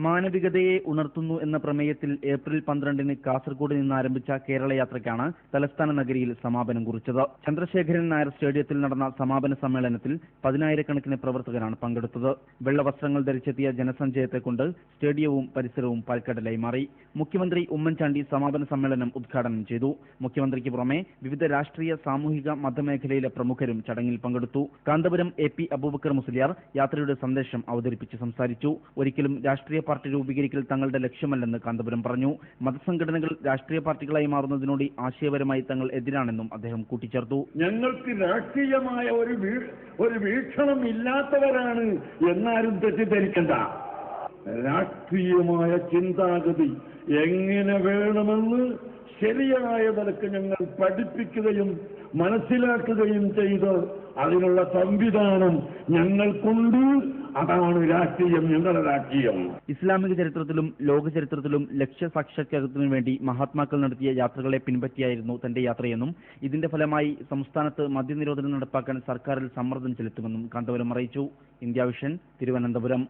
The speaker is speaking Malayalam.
മാനവികതയെ ഉണർത്തുന്നു എന്ന പ്രമേയത്തിൽ ഏപ്രിൽ 12-ന് കാസർഗോഡ് നിന്ന് ആരംഭിച്ച കേരള യാത്രയ്ക്കാണ് തലസ്ഥാന നഗരിയിൽ സമാപനം കുറിച്ചത്. ചന്ദ്രശേഖരൻ നായർ സ്റ്റേഡിയത്തിൽ നടന്ന സമാപന സമ്മേളനത്തിൽ 10,000-കണക്കിന് പ്രവർത്തകരാണ് പങ്കെടുത്തത്. വെള്ളവസ്ത്രങ്ങൾ ധരിച്ചെത്തിയ ജനസഞ്ചയത്തെ കൊണ്ട് സ്റ്റേഡിയവും പരിസരവും പാൽക്കടലായി മാറി. മുഖ്യമന്ത്രി ഉമ്മൻചാണ്ടി സമാപന സമ്മേളനം ഉദ്ഘാടനം ചെയ്തു. മുഖ്യമന്ത്രിക്ക് പുറമെ വിവിധ രാഷ്ട്രീയ, സാമൂഹിക, മതമേഖലയിലെ പ്രമുഖരും ചടങ്ങിൽ പങ്കെടുത്തു. കാന്തപുരം AP അബൂബക്കർ മുസ്ലിയാർ യാത്രയുടെ സന്ദേശം അവതരിപ്പിച്ച് സംസാരിച്ചു. ഒരിക്കലും രാഷ്ട്രീയ പാർട്ടി രൂപീകരിക്കൽ തങ്ങളുടെ ലക്ഷ്യമല്ലെന്ന് കാന്തപുരം പറഞ്ഞു. മതസംഘടനകൾ രാഷ്ട്രീയ പാർട്ടികളായി മാറുന്നതിനോട് ആശയപരമായി തങ്ങൾ എതിരാണെന്നും അദ്ദേഹം കൂട്ടിച്ചേർത്തു. ഞങ്ങൾക്ക് രാഷ്ട്രീയമായ ഒരു വീക്ഷണം ഇല്ലാത്തവരാണ് എന്നാരും തെറ്റിദ്ധരിക്കണ്ട. രാഷ്ട്രീയമായ ചിന്താഗതി എങ്ങനെ വേണമെന്ന് ശരിയായ നിലക്ക് ഞങ്ങൾ പഠിപ്പിക്കുകയും മനസ്സിലാക്കുകയും ചെയ്ത് അതിനുള്ള സംവിധാനം ഞങ്ങൾക്കുണ്ട്. അതാണ് രാഷ്ട്രീയം, ഞങ്ങളുടെ രാഷ്ട്രീയം. ഇസ്ലാമിക ചരിത്രത്തിലും ലോക ചരിത്രത്തിലും ലക്ഷ്യസാക്ഷാത്കാരത്തിനു വേണ്ടി മഹാത്മാക്കൾ നടത്തിയ യാത്രകളെ പിൻപറ്റിയായിരുന്നു തന്റെ യാത്രയെന്നും ഇതിന്റെ ഫലമായി സംസ്ഥാനത്ത് മദ്യനിരോധനം നടപ്പാക്കാൻ സർക്കാരിൽ സമ്മർദ്ദം ചെലുത്തുമെന്നും കാന്തപുരം അറിയിച്ചു. India vision, Thiruvananthapuram.